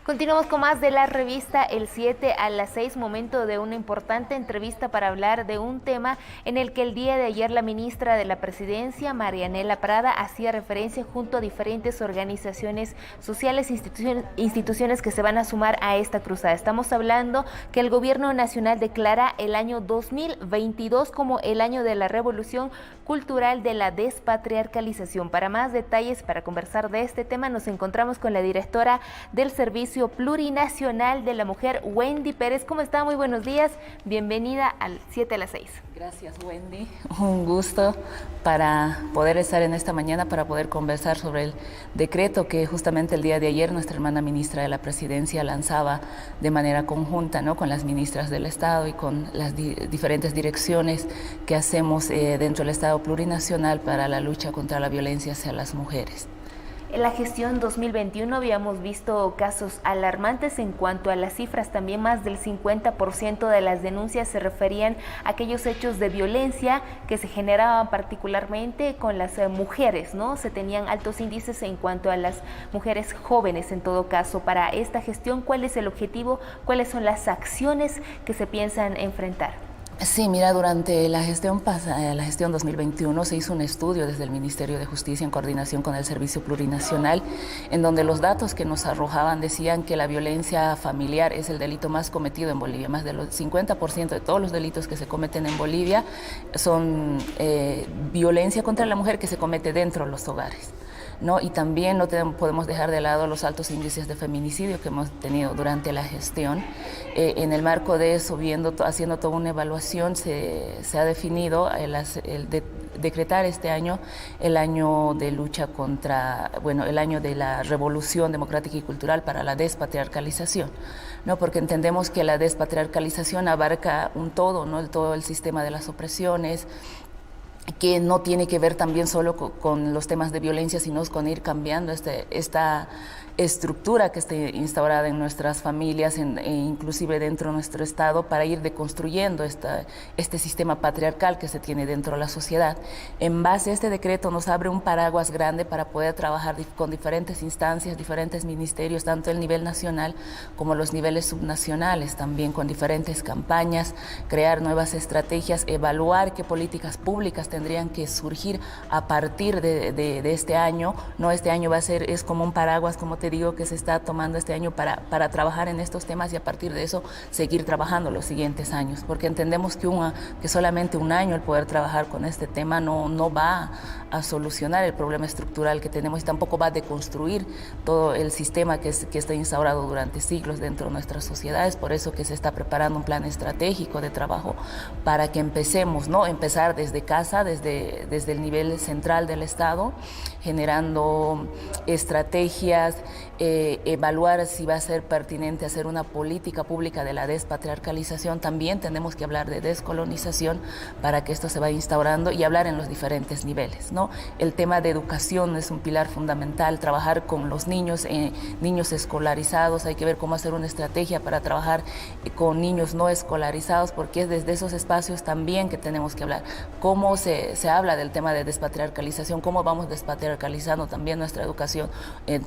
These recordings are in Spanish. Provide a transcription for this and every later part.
Continuamos con más de la revista El 7 a las 6, momento de una importante entrevista para hablar de un tema en el que el día de ayer la ministra de la Presidencia, Marianela Prada, hacía referencia junto a diferentes organizaciones sociales, instituciones que se van a sumar a esta cruzada. Estamos hablando que el Gobierno Nacional declara el año 2022 como el año de la revolución cultural de la despatriarcalización. Para más detalles, para conversar de este tema, nos encontramos con la directora del Servicio Plurinacional de la Mujer, Wendy Pérez. ¿Cómo está? Muy buenos días. Bienvenida al 7 a las 6. Gracias, Wendy. Un gusto para poder estar en esta mañana, para poder conversar sobre el decreto que justamente el día de ayer nuestra hermana ministra de la Presidencia lanzaba de manera conjunta, ¿no?, con las ministras del Estado y con las diferentes direcciones que hacemos dentro del Estado plurinacional para la lucha contra la violencia hacia las mujeres. En la gestión 2021 habíamos visto casos alarmantes en cuanto a las cifras. También más del 50% de las denuncias se referían a aquellos hechos de violencia que se generaban particularmente con las mujeres, ¿no? Se tenían altos índices en cuanto a las mujeres jóvenes en todo caso. Para esta gestión, ¿cuál es el objetivo? ¿Cuáles son las acciones que se piensan enfrentar? Sí, mira, durante la gestión 2021 se hizo un estudio desde el Ministerio de Justicia en coordinación con el Servicio Plurinacional, en donde los datos que nos arrojaban decían que la violencia familiar es el delito más cometido en Bolivia. Más del 50% de todos los delitos que se cometen en Bolivia son violencia contra la mujer que se comete dentro de los hogares, ¿no? Y también no podemos dejar de lado los altos índices de feminicidio que hemos tenido durante la gestión. En el marco de eso, haciendo toda una evaluación, se ha definido decretar este año el año de lucha contra, el año de la revolución democrática y cultural para la despatriarcalización, ¿no? Porque entendemos que la despatriarcalización abarca un todo, ¿no? Todo el sistema de las opresiones, que no tiene que ver también solo con los temas de violencia, sino con ir cambiando esta estructura que está instaurada en nuestras familias, e inclusive dentro de nuestro Estado, para ir deconstruyendo este sistema patriarcal que se tiene dentro de la sociedad. En base a este decreto nos abre un paraguas grande para poder trabajar con diferentes instancias, diferentes ministerios, tanto el nivel nacional como los niveles subnacionales, también con diferentes campañas, crear nuevas estrategias, evaluar qué políticas públicas tendrían que surgir a partir de este año. No, este año es como un paraguas, como te digo, que se está tomando este año para trabajar en estos temas y a partir de eso seguir trabajando los siguientes años, porque entendemos que solamente un año el poder trabajar con este tema no va a solucionar el problema estructural que tenemos y tampoco va a deconstruir todo el sistema que está instaurado durante siglos dentro de nuestras sociedades. Por eso que se está preparando un plan estratégico de trabajo para que empecemos, ¿no? Empezar desde casa, desde el nivel central del Estado, generando estrategias, evaluar si va a ser pertinente hacer una política pública de la despatriarcalización. También tenemos que hablar de descolonización para que esto se vaya instaurando y hablar en los diferentes niveles, ¿no? El tema de educación es un pilar fundamental, trabajar con los niños escolarizados. Hay que ver cómo hacer una estrategia para trabajar con niños no escolarizados, porque es desde esos espacios también que tenemos que hablar. Cómo se habla del tema de despatriarcalización, cómo vamos despatriarcalizando también nuestra educación,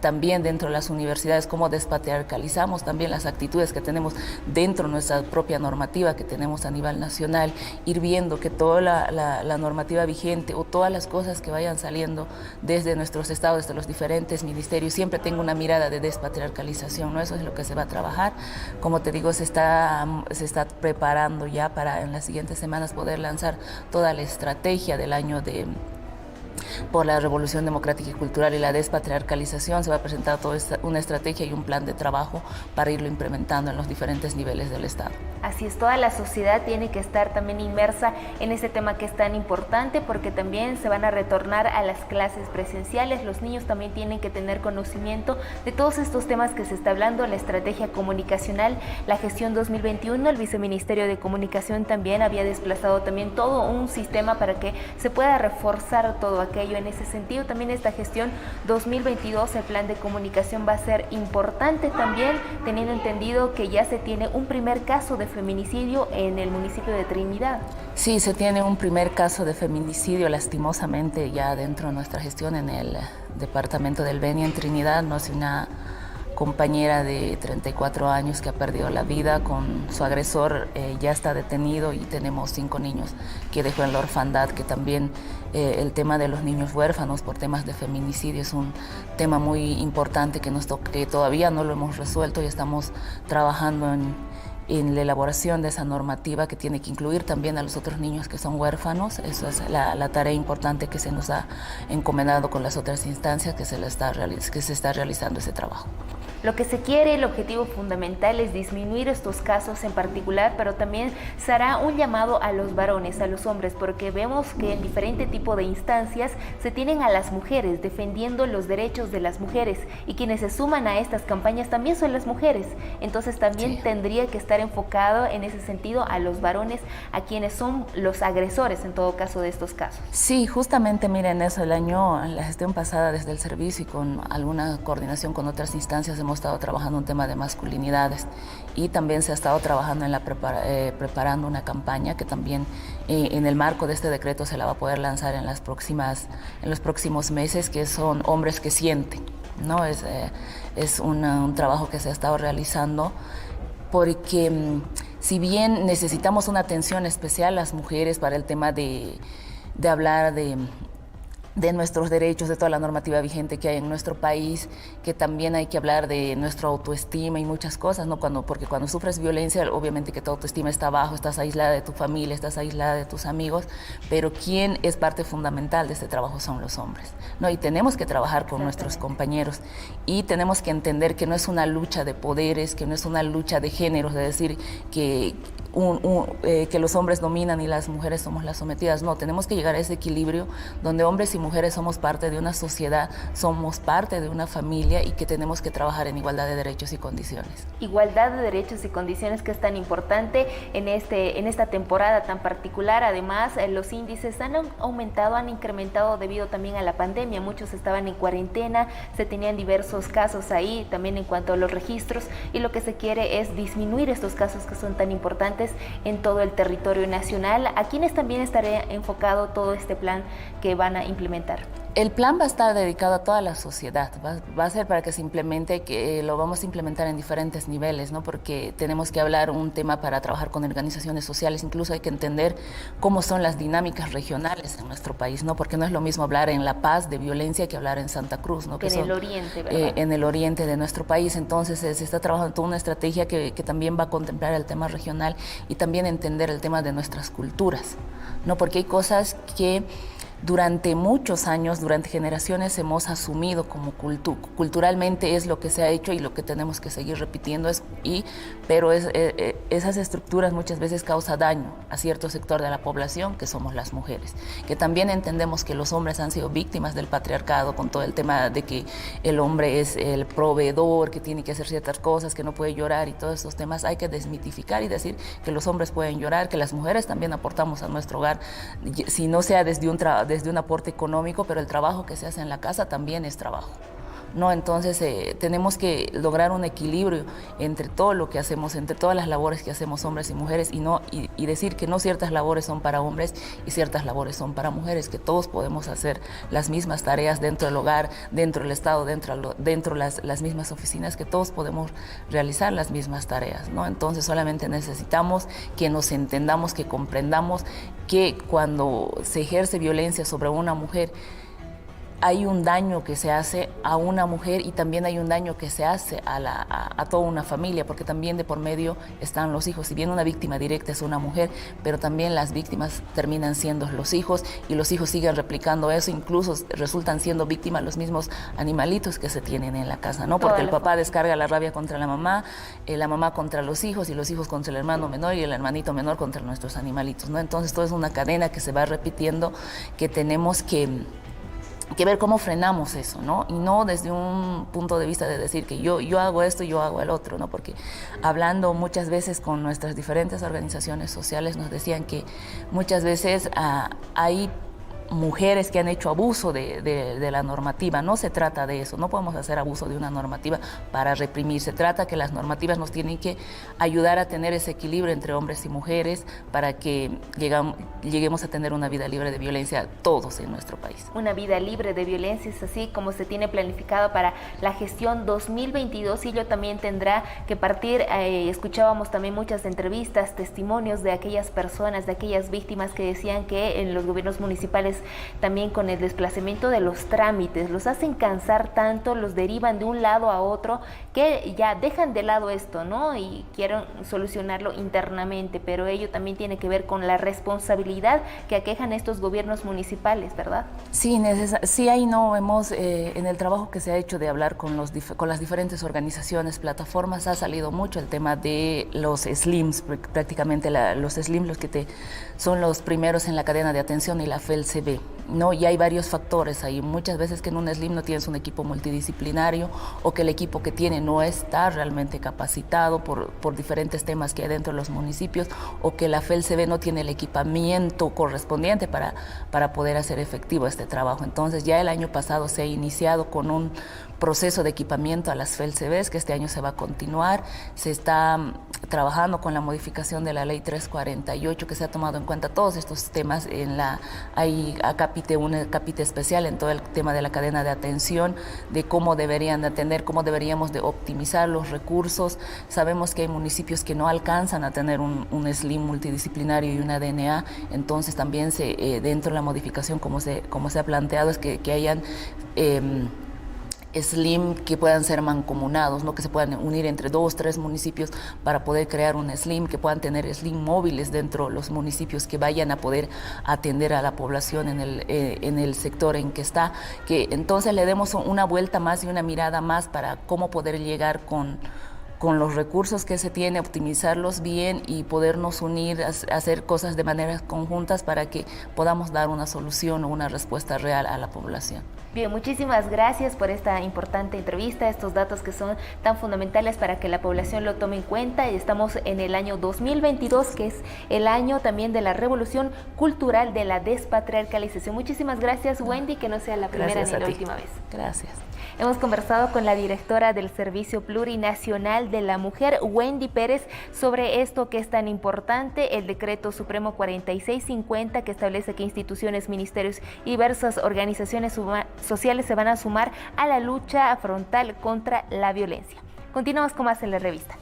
también dentro de las universidades, cómo despatriarcalizamos también las actitudes que tenemos dentro de nuestra propia normativa que tenemos a nivel nacional, ir viendo que toda la normativa vigente o todas las cosas que vayan saliendo desde nuestros estados, desde los diferentes ministerios, siempre tenga una mirada de despatriarcalización, ¿no? Eso es lo que se va a trabajar. Como te digo, se está preparando ya para en las siguientes semanas poder lanzar toda la estrategia del año por la revolución democrática y cultural y la despatriarcalización. Se va a presentar toda una estrategia y un plan de trabajo para irlo implementando en los diferentes niveles del Estado. Así es, toda la sociedad tiene que estar también inmersa en ese tema que es tan importante, porque también se van a retornar a las clases presenciales. Los niños también tienen que tener conocimiento de todos estos temas que se está hablando, la estrategia comunicacional, la gestión 2021. El Viceministerio de Comunicación también había desplazado también todo un sistema para que se pueda reforzar todo aquello. En ese sentido, también esta gestión 2022, el plan de comunicación va a ser importante también, teniendo entendido que ya se tiene un primer caso de feminicidio en el municipio de Trinidad. Sí, se tiene un primer caso de feminicidio, lastimosamente, ya dentro de nuestra gestión en el departamento del Beni, en Trinidad. No es una compañera de 34 años que ha perdido la vida con su agresor, ya está detenido, y tenemos 5 niños que dejó en la orfandad, que también el tema de los niños huérfanos por temas de feminicidio es un tema muy importante que todavía no lo hemos resuelto, y estamos trabajando en la elaboración de esa normativa que tiene que incluir también a los otros niños que son huérfanos. Eso es la tarea importante que se nos ha encomendado con las otras instancias que se está realizando ese trabajo. Lo que se quiere, el objetivo fundamental es disminuir estos casos en particular, pero también se hará un llamado a los varones, a los hombres, porque vemos que en diferente tipo de instancias se tienen a las mujeres defendiendo los derechos de las mujeres, y quienes se suman a estas campañas también son las mujeres. Entonces también tendría que estar enfocado en ese sentido a los varones, a quienes son los agresores en todo caso de estos casos. Sí, justamente miren eso, la gestión pasada desde el servicio y con alguna coordinación con otras instancias hemos estado trabajando un tema de masculinidades, y también se ha estado trabajando en preparando una campaña que también en el marco de este decreto se la va a poder lanzar en los próximos meses, que son Hombres que Sienten, ¿no? Es un trabajo que se ha estado realizando porque si bien necesitamos una atención especial las mujeres para el tema de hablar de nuestros derechos, de toda la normativa vigente que hay en nuestro país, que también hay que hablar de nuestra autoestima y muchas cosas, ¿no? Porque cuando sufres violencia, obviamente que tu autoestima está bajo, estás aislada de tu familia, estás aislada de tus amigos, pero quien es parte fundamental de este trabajo son los hombres, ¿no? Y tenemos que trabajar con nuestros compañeros, y tenemos que entender que no es una lucha de poderes, que no es una lucha de géneros, de decir que los hombres dominan y las mujeres somos las sometidas. No, tenemos que llegar a ese equilibrio donde hombres y mujeres somos parte de una sociedad, somos parte de una familia, y que tenemos que trabajar en igualdad de derechos y condiciones. Igualdad de derechos y condiciones, que es tan importante en esta temporada tan particular. Además, los índices han aumentado, han incrementado debido también a la pandemia. Muchos estaban en cuarentena, se tenían diversos casos ahí, también en cuanto a los registros, y lo que se quiere es disminuir estos casos que son tan importantes en todo el territorio nacional. ¿A quiénes también estará enfocado todo este plan que van a implementar? El plan va a estar dedicado a toda la sociedad, va a ser para que se implemente, que lo vamos a implementar en diferentes niveles, ¿no? Porque tenemos que hablar un tema para trabajar con organizaciones sociales, incluso hay que entender cómo son las dinámicas regionales en nuestro país, ¿no? Porque no es lo mismo hablar en La Paz de violencia que hablar en Santa Cruz, ¿no? Que en el oriente, ¿verdad? En el oriente de nuestro país. Entonces se está trabajando toda una estrategia que también va a contemplar el tema regional, y también entender el tema de nuestras culturas, ¿no? Porque hay cosas que durante muchos años, durante generaciones hemos asumido como culturalmente es lo que se ha hecho y lo que tenemos que seguir repitiendo, pero esas estructuras muchas veces causan daño a cierto sector de la población, que somos las mujeres, que también entendemos que los hombres han sido víctimas del patriarcado, con todo el tema de que el hombre es el proveedor, que tiene que hacer ciertas cosas, que no puede llorar, y todos estos temas hay que desmitificar y decir que los hombres pueden llorar, que las mujeres también aportamos a nuestro hogar, si no sea desde un aporte económico, pero el trabajo que se hace en la casa también es trabajo, ¿no? Entonces tenemos que lograr un equilibrio entre todo lo que hacemos, entre todas las labores que hacemos hombres y mujeres, y decir que no ciertas labores son para hombres y ciertas labores son para mujeres, que todos podemos hacer las mismas tareas dentro del hogar, dentro del Estado, dentro las mismas oficinas, que todos podemos realizar las mismas tareas, ¿no? Entonces solamente necesitamos que nos entendamos, que comprendamos que cuando se ejerce violencia sobre una mujer, hay un daño que se hace a una mujer, y también hay un daño que se hace a toda una familia, porque también de por medio están los hijos. Si bien una víctima directa es una mujer, pero también las víctimas terminan siendo los hijos, y los hijos siguen replicando eso, incluso resultan siendo víctimas los mismos animalitos que se tienen en la casa, ¿no? Porque el papá descarga la rabia contra la mamá contra los hijos, y los hijos contra el hermano menor, y el hermanito menor contra nuestros animalitos, ¿no? Entonces todo es una cadena que se va repitiendo, que tenemos que ver cómo frenamos eso, ¿no? Y no desde un punto de vista de decir que yo hago esto y yo hago el otro, ¿no? Porque hablando muchas veces con nuestras diferentes organizaciones sociales nos decían que muchas veces hay mujeres que han hecho abuso de la normativa. No se trata de eso, no podemos hacer abuso de una normativa para reprimir. Se trata que las normativas nos tienen que ayudar a tener ese equilibrio entre hombres y mujeres para que lleguemos a tener una vida libre de violencia todos en nuestro país. Una vida libre de violencia es así como se tiene planificado para la gestión 2022, y ello también tendrá que partir, escuchábamos también muchas entrevistas, testimonios de aquellas personas, de aquellas víctimas que decían que en los gobiernos municipales también con el desplazamiento de los trámites los hacen cansar tanto, los derivan de un lado a otro, que ya dejan de lado esto, ¿no? Y quieren solucionarlo internamente, pero ello también tiene que ver con la responsabilidad que aquejan estos gobiernos municipales, ¿verdad? Sí, sí, ahí no hemos, en el trabajo que se ha hecho de hablar con las diferentes organizaciones, plataformas, ha salido mucho el tema de los SLIMs, prácticamente los SLIMs son los primeros en la cadena de atención y la FELCB, ¿no? Y hay varios factores ahí, muchas veces que en un SLIM no tienes un equipo multidisciplinario o que el equipo que tiene no está realmente capacitado por diferentes temas que hay dentro de los municipios, o que la FELCB no tiene el equipamiento correspondiente para poder hacer efectivo este trabajo. Entonces ya el año pasado se ha iniciado con un proceso de equipamiento a las FELCBs, que este año se va a continuar. Se está trabajando con la modificación de la ley 348, que se ha tomado en cuenta todos estos temas. Hay un capítulo especial en todo el tema de la cadena de atención, de cómo deberían de atender, cómo deberíamos de optimizar los recursos. Sabemos que hay municipios que no alcanzan a tener un SLIM multidisciplinario y una DNA, entonces también dentro de la modificación, como se ha planteado, es que hayan SLIM que puedan ser mancomunados, ¿no? Que se puedan unir entre 2, 3 municipios para poder crear un SLIM, que puedan tener SLIM móviles dentro de los municipios, que vayan a poder atender a la población en el sector en que está, que entonces le demos una vuelta más y una mirada más para cómo poder llegar con los recursos que se tiene, optimizarlos bien y podernos unir, hacer cosas de maneras conjuntas para que podamos dar una solución o una respuesta real a la población. Bien, muchísimas gracias por esta importante entrevista, estos datos que son tan fundamentales para que la población lo tome en cuenta. Y estamos en el año 2022, que es el año también de la revolución cultural de la despatriarcalización. Muchísimas gracias, Wendy, que no sea la primera ni la última vez. Gracias. Hemos conversado con la directora del Servicio Plurinacional de la Mujer, Wendy Pérez, sobre esto que es tan importante, el Decreto Supremo 4650, que establece que instituciones, ministerios y diversas organizaciones sociales se van a sumar a la lucha frontal contra la violencia. Continuamos con más en la revista.